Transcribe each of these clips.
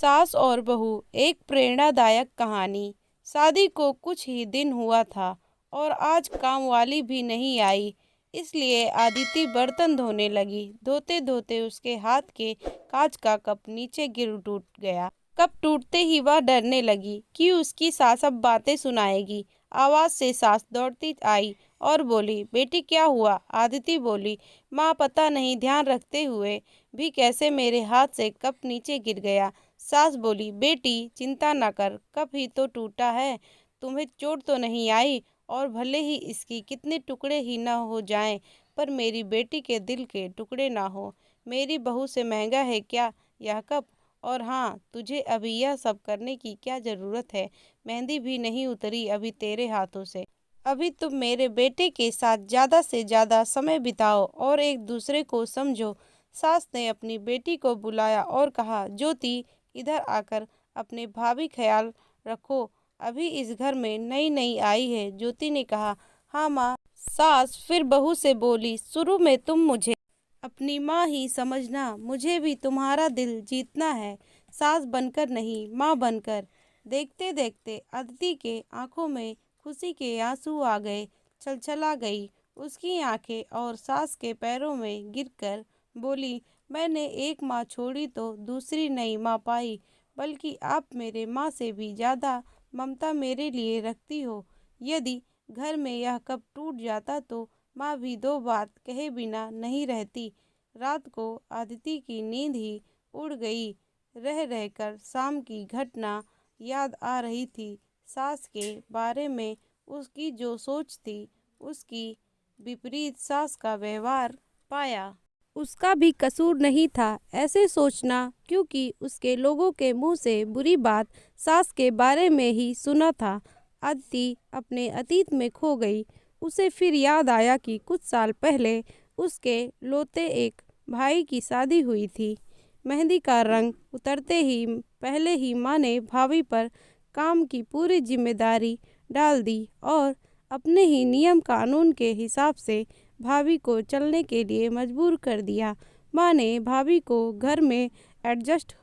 सास और बहू एक प्रेरणादायक कहानी। शादी को कुछ ही दिन हुआ था और आज काम वाली भी नहीं आई, इसलिए आदिति बर्तन धोने लगी। धोते धोते उसके हाथ के कांच का कप नीचे गिर टूट गया। कप टूटते ही वह डरने लगी कि उसकी सास अब बातें सुनाएगी। आवाज से सास दौड़ती आई और बोली, बेटी क्या हुआ? आदिति बोली, माँ पता नहीं ध्यान रखते हुए भी कैसे मेरे हाथ से कप नीचे गिर गया। सास बोली, बेटी चिंता न कर, कप ही तो टूटा है, तुम्हें चोट तो नहीं आई, और भले ही इसकी कितने टुकड़े ही न हो जाएं, पर मेरी बेटी के दिल के टुकड़े ना हो। मेरी बहू से महंगा है क्या यह कप? और हाँ, तुझे अभी यह सब करने की क्या ज़रूरत है? मेहंदी भी नहीं उतरी अभी तेरे हाथों से। अभी तुम मेरे बेटे के साथ ज़्यादा से ज़्यादा समय बिताओ और एक दूसरे को समझो। सास ने अपनी बेटी को बुलाया और कहा, ज्योति इधर आकर अपने भाभी ख्याल रखो, अभी इस घर में नई नई आई है। ज्योति ने कहा, हाँ माँ। सास फिर बहू से बोली, शुरू में तुम मुझे अपनी माँ ही समझना, मुझे भी तुम्हारा दिल जीतना है, सास बनकर नहीं माँ बनकर। देखते देखते अदिति के आंखों में खुशी के आंसू आ गए। छलछला गई उसकी आंखें और सास के पैरों में गिरकर बोली, मैंने एक माँ छोड़ी तो दूसरी नई माँ पाई, बल्कि आप मेरे माँ से भी ज़्यादा ममता मेरे लिए रखती हो। यदि घर में यह कप टूट जाता तो माँ भी दो बात कहे बिना नहीं रहती। रात को अदिति की नींद ही उड़ गई। रह रहकर शाम की घटना याद आ रही थी। सास के बारे में उसकी जो सोच थी, उसकी विपरीत सास का व्यवहार पाया। उसका भी कसूर नहीं था ऐसे सोचना, क्योंकि उसके लोगों के मुंह से बुरी बात सास के बारे में ही सुना था। अदिति अपने अतीत में खो गई। उसे फिर याद आया कि कुछ साल पहले उसके लौते एक भाई की शादी हुई थी। मेहंदी का रंग उतरते ही पहले ही माँ ने भाभी पर काम की पूरी जिम्मेदारी डाल दी और अपने ही नियम कानून के हिसाब से भाभी को चलने के लिए मजबूर कर दिया। माँ ने भाभी को घर में एडजस्ट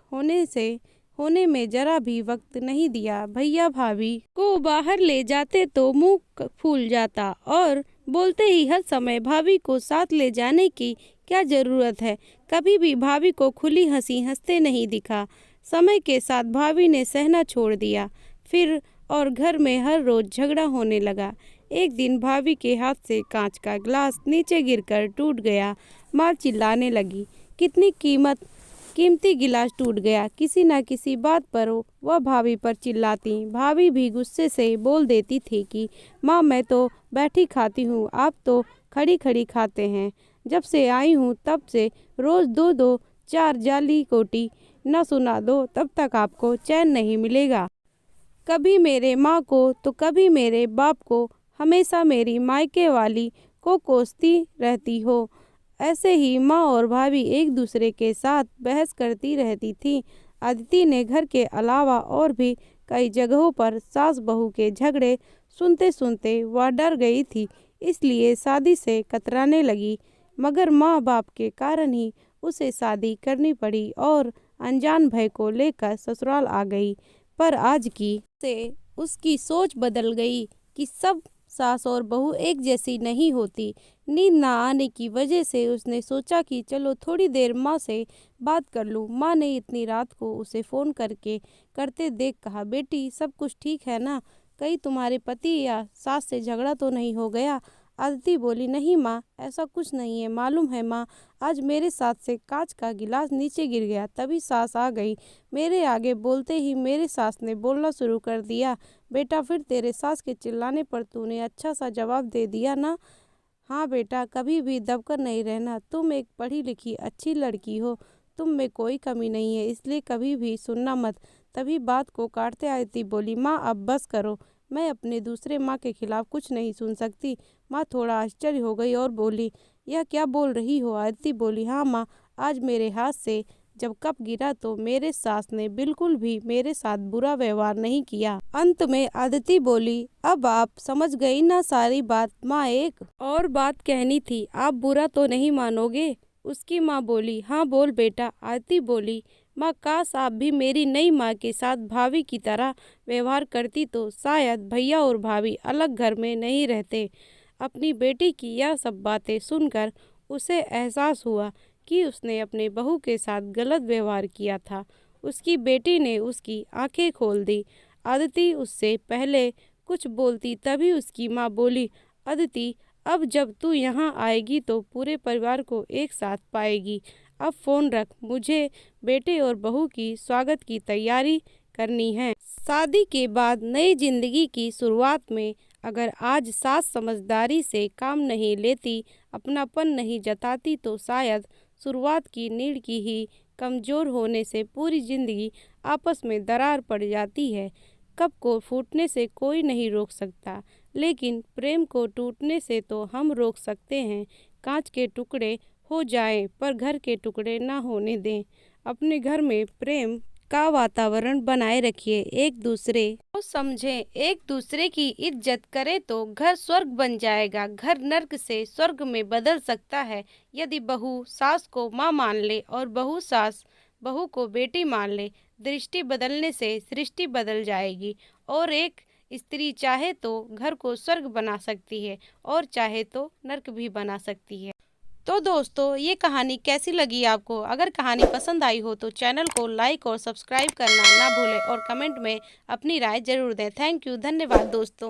होने में जरा भी वक्त नहीं दिया। भैया भाभी को बाहर ले जाते तो मुंह फूल जाता और बोलते ही हर समय भाभी को साथ ले जाने की क्या ज़रूरत है। कभी भी भाभी को खुली हंसी हंसते नहीं दिखा। समय के साथ भाभी ने सहना छोड़ दिया फिर, और घर में हर रोज़ झगड़ा होने लगा। एक दिन भाभी के हाथ से कांच का गिलास नीचे गिरकर टूट गया। माँ चिल्लाने लगी, कितनी कीमती गिलास टूट गया। किसी न किसी बात पर वह भाभी पर चिल्लाती। भाभी भी गुस्से से बोल देती थी कि माँ मैं तो बैठी खाती हूँ, आप तो खड़ी खड़ी खाते हैं। जब से आई हूँ तब से रोज़ दो दो चार जाली कोटी न सुना दो तब तक आपको चैन नहीं मिलेगा। कभी मेरे माँ को तो कभी मेरे बाप को, हमेशा मेरी मायके वाली को कोसती रहती हो। ऐसे ही माँ और भाभी एक दूसरे के साथ बहस करती रहती थी। अदिति ने घर के अलावा और भी कई जगहों पर सास बहू के झगड़े सुनते सुनते वह डर गई थी, इसलिए शादी से कतराने लगी। मगर माँ बाप के कारण ही उसे शादी करनी पड़ी और अनजान भय को लेकर ससुराल आ गई। पर आज की से उसकी सोच बदल गई कि सब सास और बहू एक जैसी नहीं होती। नींद ना आने की वजह से उसने सोचा कि चलो थोड़ी देर माँ से बात कर लूँ। माँ ने इतनी रात को उसे फ़ोन करते देख कहा, बेटी सब कुछ ठीक है ना? कहीं तुम्हारे पति या सास से झगड़ा तो नहीं हो गया? अदिति बोली, नहीं माँ, ऐसा कुछ नहीं है। मालूम है माँ, आज मेरे साथ से कांच का गिलास नीचे गिर गया, तभी सास आ गई। मेरे आगे बोलते ही मेरे सास ने बोलना शुरू कर दिया। बेटा फिर तेरे सास के चिल्लाने पर तूने अच्छा सा जवाब दे दिया ना? हाँ बेटा, कभी भी दबकर नहीं रहना। तुम एक पढ़ी लिखी अच्छी लड़की हो, तुम में कोई कमी नहीं है, इसलिए कभी भी सुनना मत। तभी बात को काटते अदिति बोली, माँ अब बस करो, मैं अपने दूसरे माँ के खिलाफ कुछ नहीं सुन सकती। माँ थोड़ा आश्चर्य हो गई और बोली, यह क्या बोल रही हो? अदिति बोली, हाँ माँ, आज मेरे हाथ से जब कप गिरा तो मेरे सास ने बिल्कुल भी मेरे साथ बुरा व्यवहार नहीं किया। अंत में अदिति बोली, अब आप समझ गई ना सारी बात? माँ एक और बात कहनी थी, आप बुरा तो नहीं मानोगे? उसकी माँ बोली, हाँ बोल बेटा। अदिति बोली, माँ, काश आप भी मेरी नई माँ के साथ भाभी की तरह व्यवहार करती तो शायद भैया और भाभी अलग घर में नहीं रहते। अपनी बेटी की यह सब बातें सुनकर उसे एहसास हुआ कि उसने अपने बहू के साथ गलत व्यवहार किया था। उसकी बेटी ने उसकी आंखें खोल दी। अदिति उससे पहले कुछ बोलती तभी उसकी माँ बोली, अदिति, अब जब तू यहाँ आएगी तो पूरे परिवार को एक साथ पाएगी। अब फ़ोन रख, मुझे बेटे और बहू की स्वागत की तैयारी करनी है। शादी के बाद नई जिंदगी की शुरुआत में अगर आज सास समझदारी से काम नहीं लेती, अपनापन नहीं जताती तो शायद शुरुआत की नींव की ही कमज़ोर होने से पूरी जिंदगी आपस में दरार पड़ जाती है। कप को फूटने से कोई नहीं रोक सकता, लेकिन प्रेम को टूटने से तो हम रोक सकते हैं। कांच के टुकड़े हो जाएं पर घर के टुकड़े ना होने दें। अपने घर में प्रेम का वातावरण बनाए रखिए, एक दूसरे को समझें, एक दूसरे की इज्जत करें तो घर स्वर्ग बन जाएगा। घर नर्क से स्वर्ग में बदल सकता है यदि बहू सास को माँ मान ले और बहू सास बहू को बेटी मान ले। दृष्टि बदलने से सृष्टि बदल जाएगी और एक स्त्री चाहे तो घर को स्वर्ग बना सकती है और चाहे तो नर्क भी बना सकती है। तो दोस्तों, ये कहानी कैसी लगी आपको? अगर कहानी पसंद आई हो तो चैनल को लाइक और सब्सक्राइब करना ना भूलें और कमेंट में अपनी राय जरूर दें। थैंक यू, धन्यवाद दोस्तों।